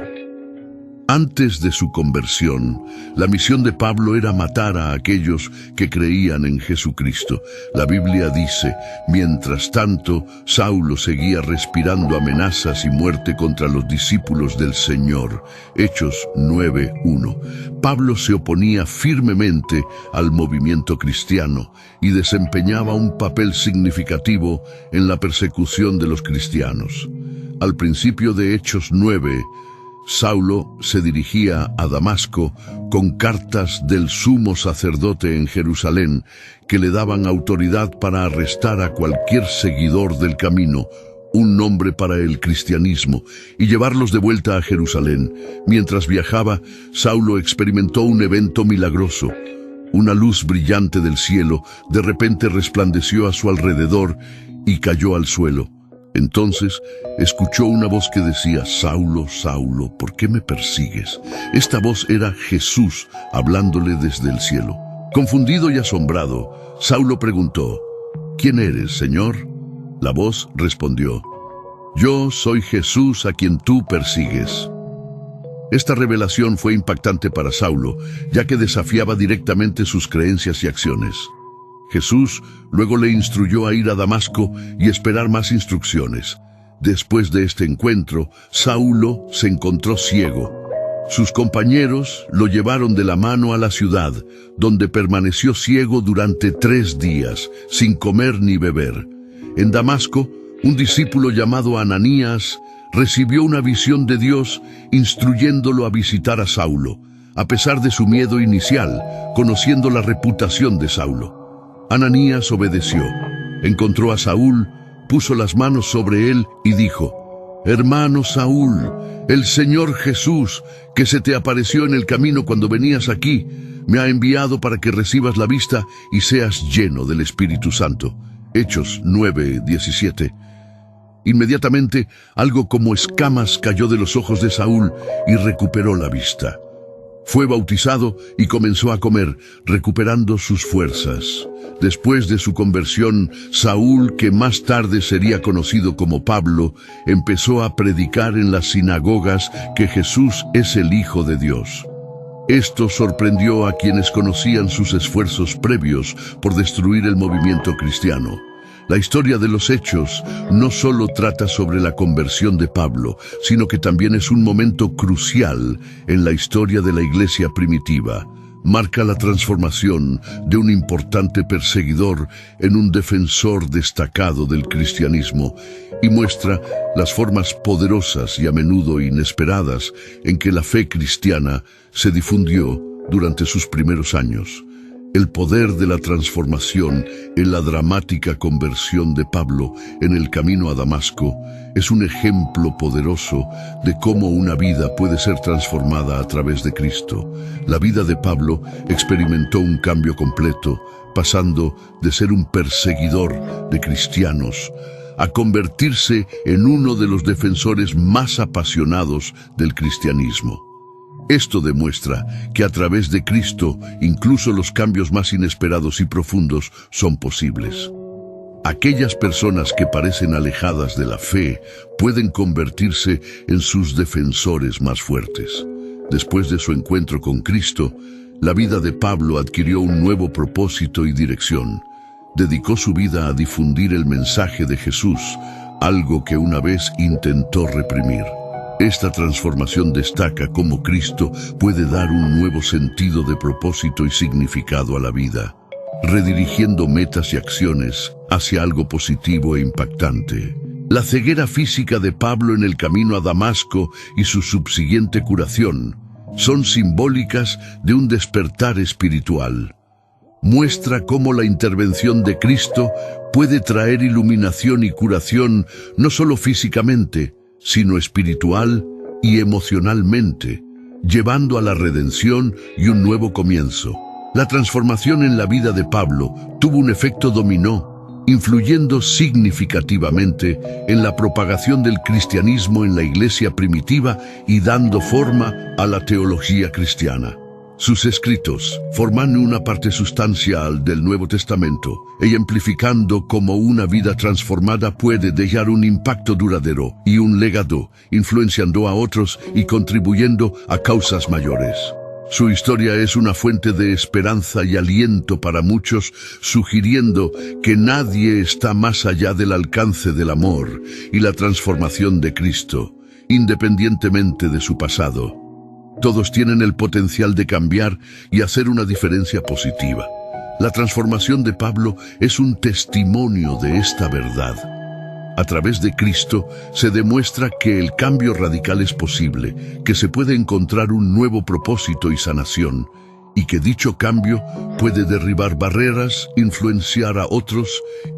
Antes de su conversión, la misión de Pablo era matar a aquellos que creían en Jesucristo. La Biblia dice, mientras tanto, Saulo seguía respirando amenazas y muerte contra los discípulos del Señor. Hechos 9:1. Pablo se oponía firmemente al movimiento cristiano y desempeñaba un papel significativo en la persecución de los cristianos. Al principio de Hechos 9, Saulo se dirigía a Damasco con cartas del sumo sacerdote en Jerusalén que le daban autoridad para arrestar a cualquier seguidor del camino, un nombre para el cristianismo, y llevarlos de vuelta a Jerusalén. Mientras viajaba, Saulo experimentó un evento milagroso. Una luz brillante del cielo de repente resplandeció a su alrededor y cayó al suelo. Entonces escuchó una voz que decía, Saulo, Saulo, ¿por qué me persigues? Esta voz era Jesús hablándole desde el cielo. Confundido y asombrado, Saulo preguntó, ¿quién eres, Señor? La voz respondió, yo soy Jesús a quien tú persigues. Esta revelación fue impactante para Saulo, ya que desafiaba directamente sus creencias y acciones. Jesús luego le instruyó a ir a Damasco y esperar más instrucciones. Después de este encuentro, Saulo se encontró ciego. Sus compañeros lo llevaron de la mano a la ciudad, donde permaneció ciego durante 3 días, sin comer ni beber. En Damasco, un discípulo llamado Ananías recibió una visión de Dios instruyéndolo a visitar a Saulo, a pesar de su miedo inicial, conociendo la reputación de Saulo. Ananías obedeció, encontró a Saúl, puso las manos sobre él y dijo, hermano Saúl, el Señor Jesús, que se te apareció en el camino cuando venías aquí, me ha enviado para que recibas la vista y seas lleno del Espíritu Santo. Hechos 9:17. Inmediatamente, algo como escamas cayó de los ojos de Saúl y recuperó la vista. Fue bautizado y comenzó a comer, recuperando sus fuerzas. Después de su conversión, Saúl, que más tarde sería conocido como Pablo, empezó a predicar en las sinagogas que Jesús es el Hijo de Dios. Esto sorprendió a quienes conocían sus esfuerzos previos por destruir el movimiento cristiano. La historia de los Hechos no solo trata sobre la conversión de Pablo, sino que también es un momento crucial en la historia de la iglesia primitiva. Marca la transformación de un importante perseguidor en un defensor destacado del cristianismo y muestra las formas poderosas y a menudo inesperadas en que la fe cristiana se difundió durante sus primeros años. El poder de la transformación en la dramática conversión de Pablo en el camino a Damasco es un ejemplo poderoso de cómo una vida puede ser transformada a través de Cristo. La vida de Pablo experimentó un cambio completo, pasando de ser un perseguidor de cristianos a convertirse en uno de los defensores más apasionados del cristianismo. Esto demuestra que a través de Cristo, incluso los cambios más inesperados y profundos son posibles. Aquellas personas que parecen alejadas de la fe pueden convertirse en sus defensores más fuertes. Después de su encuentro con Cristo, la vida de Pablo adquirió un nuevo propósito y dirección. Dedicó su vida a difundir el mensaje de Jesús, algo que una vez intentó reprimir. Esta transformación destaca cómo Cristo puede dar un nuevo sentido de propósito y significado a la vida, redirigiendo metas y acciones hacia algo positivo e impactante. La ceguera física de Pablo en el camino a Damasco y su subsiguiente curación son simbólicas de un despertar espiritual. Muestra cómo la intervención de Cristo puede traer iluminación y curación no solo físicamente, sino espiritual y emocionalmente, llevando a la redención y un nuevo comienzo. La transformación en la vida de Pablo tuvo un efecto dominó, influyendo significativamente en la propagación del cristianismo en la iglesia primitiva y dando forma a la teología cristiana. Sus escritos forman una parte sustancial del Nuevo Testamento, ejemplificando cómo una vida transformada puede dejar un impacto duradero y un legado, influenciando a otros y contribuyendo a causas mayores. Su historia es una fuente de esperanza y aliento para muchos, sugiriendo que nadie está más allá del alcance del amor y la transformación de Cristo, independientemente de su pasado. Todos tienen el potencial de cambiar y hacer una diferencia positiva. La transformación de Pablo es un testimonio de esta verdad. A través de Cristo se demuestra que el cambio radical es posible, que se puede encontrar un nuevo propósito y sanación, y que dicho cambio puede derribar barreras, influenciar a otros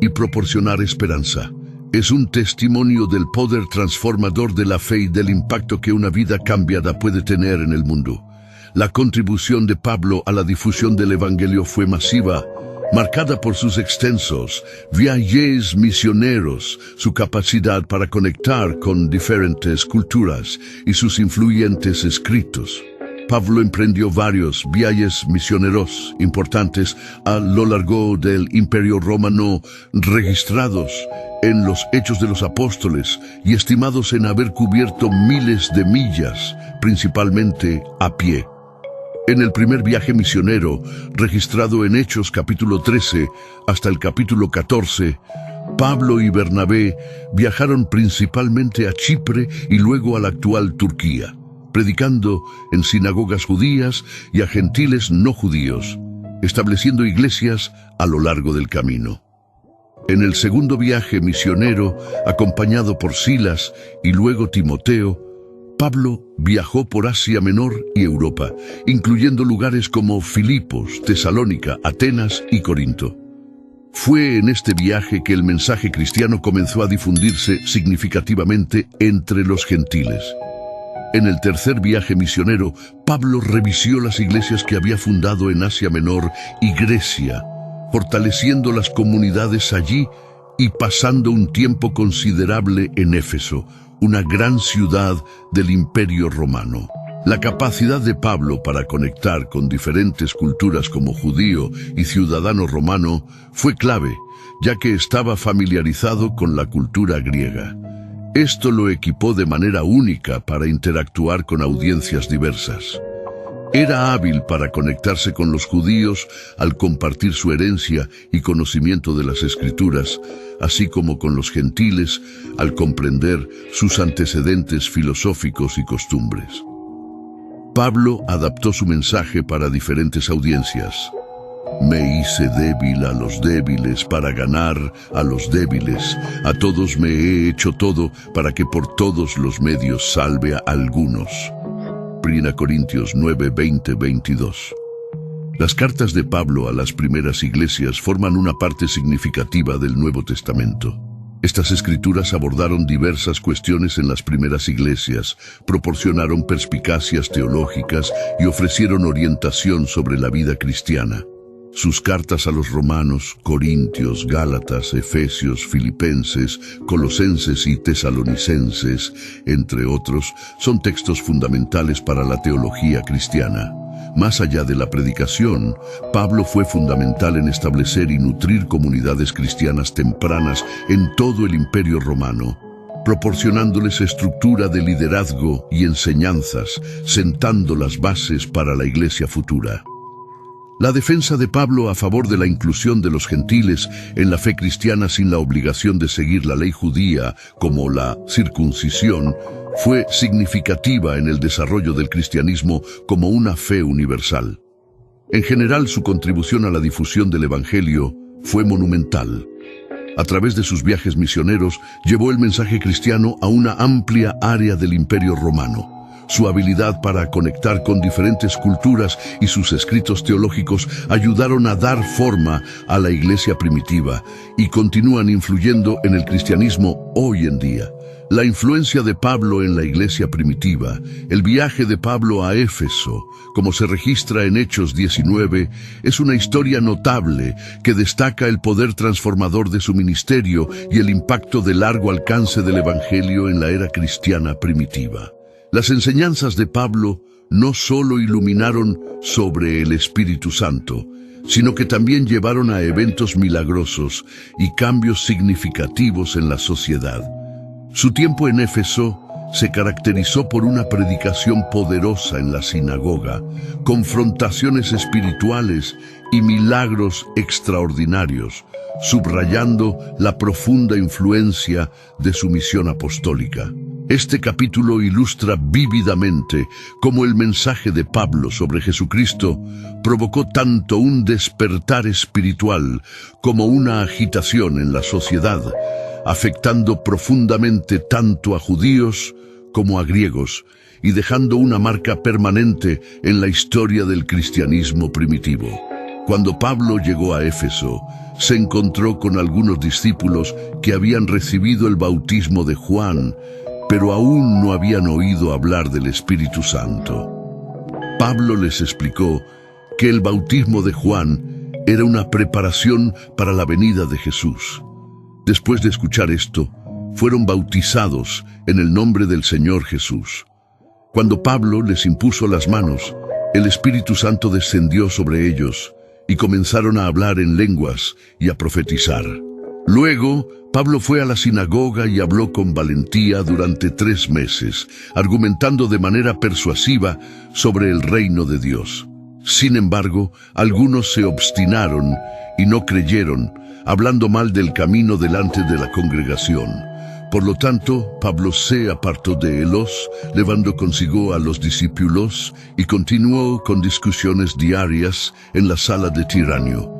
y proporcionar esperanza. Es un testimonio del poder transformador de la fe y del impacto que una vida cambiada puede tener en el mundo. La contribución de Pablo a la difusión del Evangelio fue masiva, marcada por sus extensos viajes misioneros, su capacidad para conectar con diferentes culturas y sus influyentes escritos. Pablo emprendió varios viajes misioneros importantes a lo largo del Imperio Romano, registrados en los Hechos de los Apóstoles y estimados en haber cubierto miles de millas, principalmente a pie. En el primer viaje misionero, registrado en Hechos capítulo 13 hasta el capítulo 14, Pablo y Bernabé viajaron principalmente a Chipre y luego a la actual Turquía, predicando en sinagogas judías y a gentiles no judíos, estableciendo iglesias a lo largo del camino. En el segundo viaje misionero, acompañado por Silas y luego Timoteo, Pablo viajó por Asia Menor y Europa, incluyendo lugares como Filipos, Tesalónica, Atenas y Corinto. Fue en este viaje que el mensaje cristiano comenzó a difundirse significativamente entre los gentiles. En el tercer viaje misionero, Pablo revisó las iglesias que había fundado en Asia Menor y Grecia, fortaleciendo las comunidades allí y pasando un tiempo considerable en Éfeso, una gran ciudad del Imperio Romano. La capacidad de Pablo para conectar con diferentes culturas como judío y ciudadano romano fue clave, ya que estaba familiarizado con la cultura griega. Esto lo equipó de manera única para interactuar con audiencias diversas. Era hábil para conectarse con los judíos al compartir su herencia y conocimiento de las Escrituras, así como con los gentiles al comprender sus antecedentes filosóficos y costumbres. Pablo adaptó su mensaje para diferentes audiencias. Me hice débil a los débiles para ganar a los débiles. A todos me he hecho todo para que por todos los medios salve a algunos. 1 Corintios 9, 20, 22. Las cartas de Pablo a las primeras iglesias forman una parte significativa del Nuevo Testamento. Estas escrituras abordaron diversas cuestiones en las primeras iglesias, proporcionaron perspicacias teológicas y ofrecieron orientación sobre la vida cristiana. Sus cartas a los romanos, corintios, gálatas, efesios, filipenses, colosenses y tesalonicenses, entre otros, son textos fundamentales para la teología cristiana. Más allá de la predicación, Pablo fue fundamental en establecer y nutrir comunidades cristianas tempranas en todo el Imperio Romano, proporcionándoles estructura de liderazgo y enseñanzas, sentando las bases para la iglesia futura. La defensa de Pablo a favor de la inclusión de los gentiles en la fe cristiana sin la obligación de seguir la ley judía, como la circuncisión, fue significativa en el desarrollo del cristianismo como una fe universal. En general, su contribución a la difusión del Evangelio fue monumental. A través de sus viajes misioneros, llevó el mensaje cristiano a una amplia área del Imperio Romano. Su habilidad para conectar con diferentes culturas y sus escritos teológicos ayudaron a dar forma a la iglesia primitiva y continúan influyendo en el cristianismo hoy en día. La influencia de Pablo en la iglesia primitiva, el viaje de Pablo a Éfeso, como se registra en Hechos 19, es una historia notable que destaca el poder transformador de su ministerio y el impacto de largo alcance del Evangelio en la era cristiana primitiva. Las enseñanzas de Pablo no solo iluminaron sobre el Espíritu Santo, sino que también llevaron a eventos milagrosos y cambios significativos en la sociedad. Su tiempo en Éfeso se caracterizó por una predicación poderosa en la sinagoga, confrontaciones espirituales y milagros extraordinarios, subrayando la profunda influencia de su misión apostólica. Este capítulo ilustra vívidamente cómo el mensaje de Pablo sobre Jesucristo provocó tanto un despertar espiritual como una agitación en la sociedad, afectando profundamente tanto a judíos como a griegos y dejando una marca permanente en la historia del cristianismo primitivo. Cuando Pablo llegó a Éfeso, se encontró con algunos discípulos que habían recibido el bautismo de Juan, pero aún no habían oído hablar del Espíritu Santo. Pablo les explicó que el bautismo de Juan era una preparación para la venida de Jesús. Después de escuchar esto, fueron bautizados en el nombre del Señor Jesús. Cuando Pablo les impuso las manos, el Espíritu Santo descendió sobre ellos y comenzaron a hablar en lenguas y a profetizar. Luego, Pablo fue a la sinagoga y habló con valentía durante 3 meses, argumentando de manera persuasiva sobre el reino de Dios. Sin embargo, algunos se obstinaron y no creyeron, hablando mal del camino delante de la congregación. Por lo tanto, Pablo se apartó de ellos, llevando consigo a los discípulos, y continuó con discusiones diarias en la sala de Tiranio.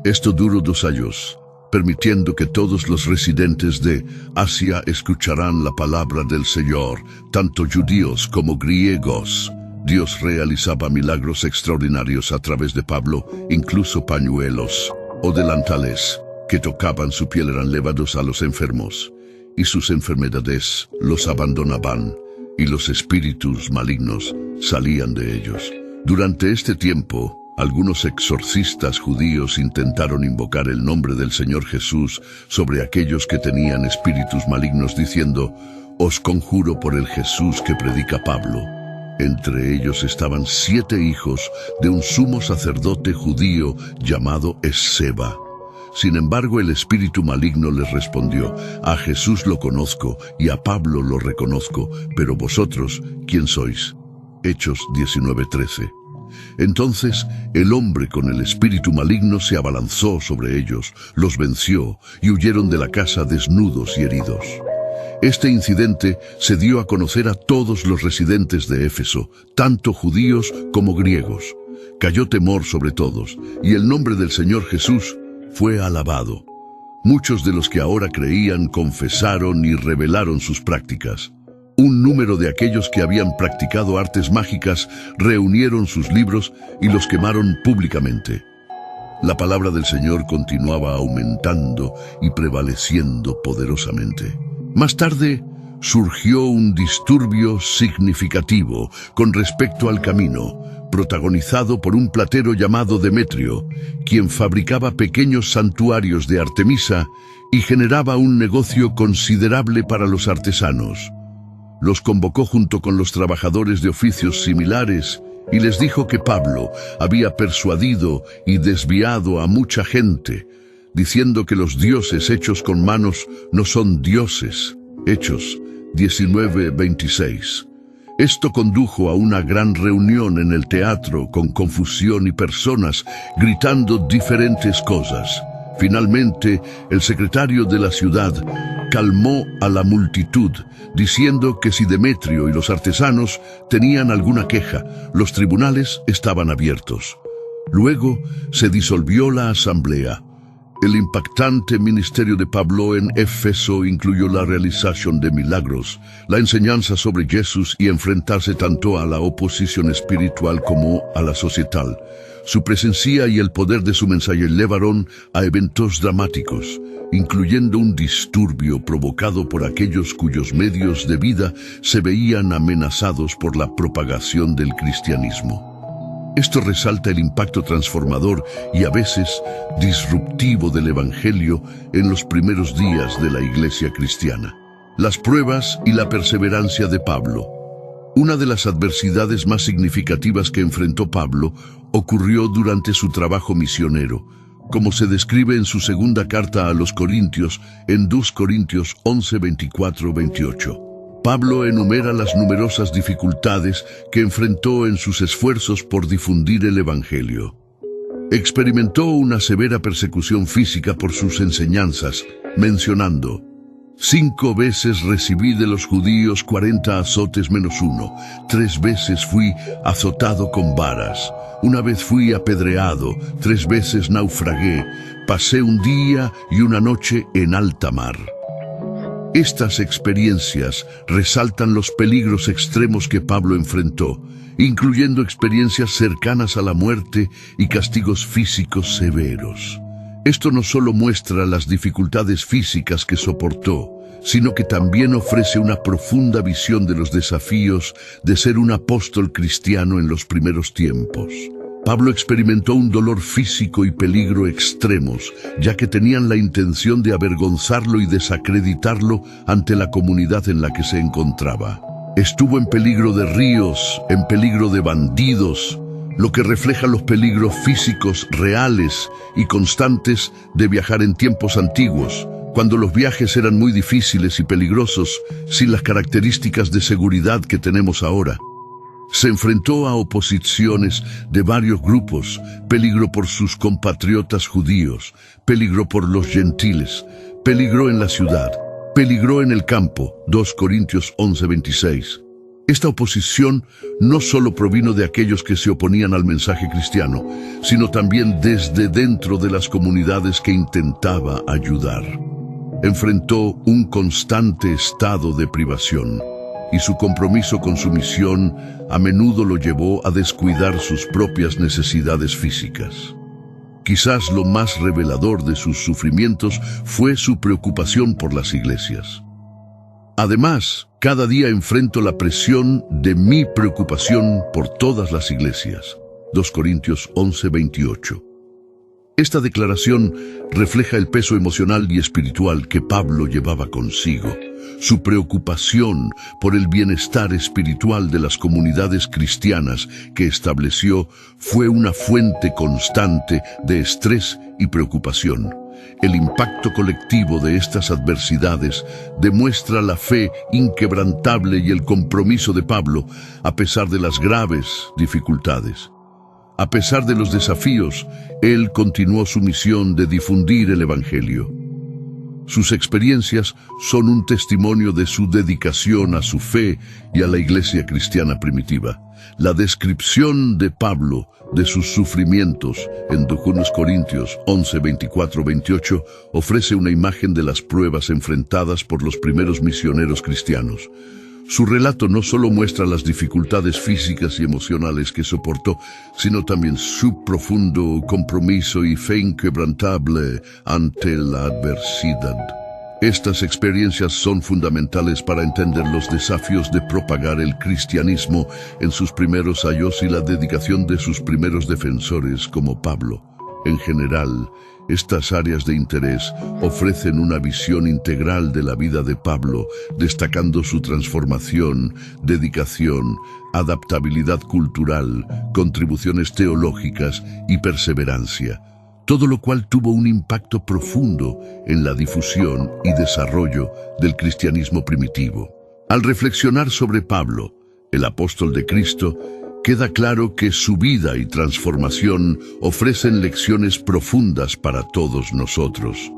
Esto duró 2 años. Permitiendo que todos los residentes de Asia escucharan la palabra del Señor, tanto judíos como griegos. Dios realizaba milagros extraordinarios a través de Pablo, incluso pañuelos o delantales que tocaban su piel eran llevados a los enfermos, y sus enfermedades los abandonaban, y los espíritus malignos salían de ellos. Durante este tiempo, algunos exorcistas judíos intentaron invocar el nombre del Señor Jesús sobre aquellos que tenían espíritus malignos, diciendo: «Os conjuro por el Jesús que predica Pablo». Entre ellos estaban 7 hijos de un sumo sacerdote judío llamado Esceva. Sin embargo, el espíritu maligno les respondió: «A Jesús lo conozco y a Pablo lo reconozco, pero vosotros, ¿quién sois?». Hechos 19:13. Entonces el hombre con el espíritu maligno se abalanzó sobre ellos, los venció y huyeron de la casa desnudos y heridos. Este incidente se dio a conocer a todos los residentes de Éfeso, tanto judíos como griegos. Cayó temor sobre todos, y el nombre del Señor Jesús fue alabado. Muchos de los que ahora creían confesaron y revelaron sus prácticas. Un número de aquellos que habían practicado artes mágicas reunieron sus libros y los quemaron públicamente. La palabra del Señor continuaba aumentando y prevaleciendo poderosamente. Más tarde, surgió un disturbio significativo con respecto al camino, protagonizado por un platero llamado Demetrio, quien fabricaba pequeños santuarios de Artemisa y generaba un negocio considerable para los artesanos. Los convocó junto con los trabajadores de oficios similares y les dijo que Pablo había persuadido y desviado a mucha gente, diciendo que los dioses hechos con manos no son dioses. Hechos 19:26. Esto condujo a una gran reunión en el teatro con confusión y personas gritando diferentes cosas. Finalmente, el secretario de la ciudad calmó a la multitud, diciendo que si Demetrio y los artesanos tenían alguna queja, los tribunales estaban abiertos. Luego se disolvió la asamblea. El impactante ministerio de Pablo en Éfeso incluyó la realización de milagros, la enseñanza sobre Jesús y enfrentarse tanto a la oposición espiritual como a la societal. Su presencia y el poder de su mensaje llevaron a eventos dramáticos, incluyendo un disturbio provocado por aquellos cuyos medios de vida se veían amenazados por la propagación del cristianismo. Esto resalta el impacto transformador y a veces disruptivo del Evangelio en los primeros días de la iglesia cristiana. Las pruebas y la perseverancia de Pablo. Una de las adversidades más significativas que enfrentó Pablo ocurrió durante su trabajo misionero, como se describe en su segunda carta a los Corintios en 2 Corintios 11, 24, 28. Pablo enumera las numerosas dificultades que enfrentó en sus esfuerzos por difundir el Evangelio. Experimentó una severa persecución física por sus enseñanzas, mencionando: 5 veces recibí de los judíos 40 azotes menos 1, 3 veces fui azotado con varas, 1 vez fui apedreado, 3 veces naufragué, pasé un día y una noche en alta mar. Estas experiencias resaltan los peligros extremos que Pablo enfrentó, incluyendo experiencias cercanas a la muerte y castigos físicos severos. Esto no solo muestra las dificultades físicas que soportó, sino que también ofrece una profunda visión de los desafíos de ser un apóstol cristiano en los primeros tiempos. Pablo experimentó un dolor físico y peligro extremos, ya que tenían la intención de avergonzarlo y desacreditarlo ante la comunidad en la que se encontraba. Estuvo en peligro de ríos, en peligro de bandidos, lo que refleja los peligros físicos reales y constantes de viajar en tiempos antiguos, cuando los viajes eran muy difíciles y peligrosos, sin las características de seguridad que tenemos ahora. Se enfrentó a oposiciones de varios grupos, peligro por sus compatriotas judíos, peligro por los gentiles, peligro en la ciudad, peligro en el campo, 2 Corintios 11:26. Esta oposición no solo provino de aquellos que se oponían al mensaje cristiano, sino también desde dentro de las comunidades que intentaba ayudar. Enfrentó un constante estado de privación, y su compromiso con su misión a menudo lo llevó a descuidar sus propias necesidades físicas. Quizás lo más revelador de sus sufrimientos fue su preocupación por las iglesias. Además, cada día enfrento la presión de mi preocupación por todas las iglesias. 2 Corintios 11:28. Esta declaración refleja el peso emocional y espiritual que Pablo llevaba consigo. Su preocupación por el bienestar espiritual de las comunidades cristianas que estableció fue una fuente constante de estrés y preocupación. El impacto colectivo de estas adversidades demuestra la fe inquebrantable y el compromiso de Pablo a pesar de las graves dificultades. A pesar de los desafíos, él continuó su misión de difundir el Evangelio. Sus experiencias son un testimonio de su dedicación a su fe y a la iglesia cristiana primitiva. La descripción de Pablo de sus sufrimientos en 2 Corintios 11, 24, 28 ofrece una imagen de las pruebas enfrentadas por los primeros misioneros cristianos. Su relato no solo muestra las dificultades físicas y emocionales que soportó, sino también su profundo compromiso y fe inquebrantable ante la adversidad. Estas experiencias son fundamentales para entender los desafíos de propagar el cristianismo en sus primeros años y la dedicación de sus primeros defensores como Pablo. En general, estas áreas de interés ofrecen una visión integral de la vida de Pablo, destacando su transformación, dedicación, adaptabilidad cultural, contribuciones teológicas y perseverancia, todo lo cual tuvo un impacto profundo en la difusión y desarrollo del cristianismo primitivo. Al reflexionar sobre Pablo, el apóstol de Cristo, queda claro que su vida y transformación ofrecen lecciones profundas para todos nosotros.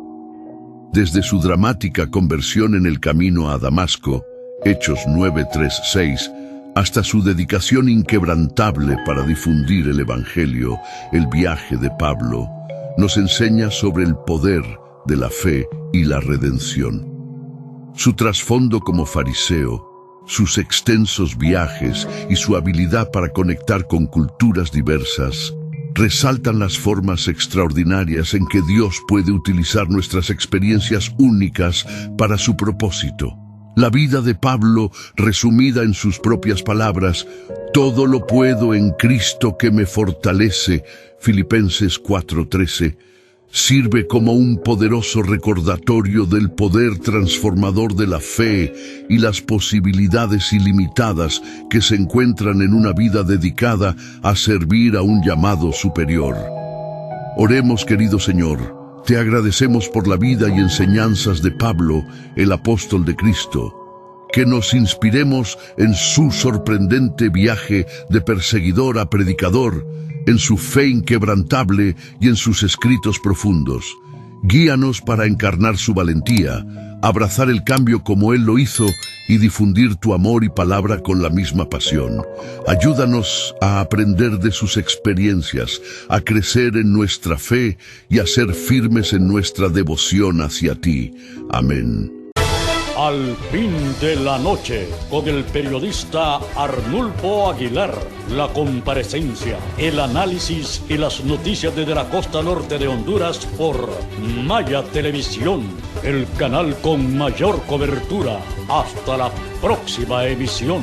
Desde su dramática conversión en el camino a Damasco, Hechos 9:3-6, hasta su dedicación inquebrantable para difundir el Evangelio, el viaje de Pablo nos enseña sobre el poder de la fe y la redención. Su trasfondo como fariseo, sus extensos viajes y su habilidad para conectar con culturas diversas resaltan las formas extraordinarias en que Dios puede utilizar nuestras experiencias únicas para su propósito. La vida de Pablo, resumida en sus propias palabras, todo lo puedo en Cristo que me fortalece, Filipenses 4:13, sirve como un poderoso recordatorio del poder transformador de la fe y las posibilidades ilimitadas que se encuentran en una vida dedicada a servir a un llamado superior. Oremos, querido Señor. Te agradecemos por la vida y enseñanzas de Pablo, el apóstol de Cristo. Que nos inspiremos en su sorprendente viaje de perseguidor a predicador, en su fe inquebrantable y en sus escritos profundos. Guíanos para encarnar su valentía, abrazar el cambio como Él lo hizo y difundir tu amor y palabra con la misma pasión. Ayúdanos a aprender de sus experiencias, a crecer en nuestra fe y a ser firmes en nuestra devoción hacia ti. Amén. Al fin de la noche, con el periodista Arnulfo Aguilar, la comparecencia, el análisis y las noticias desde la costa norte de Honduras por Maya Televisión, el canal con mayor cobertura. Hasta la próxima emisión.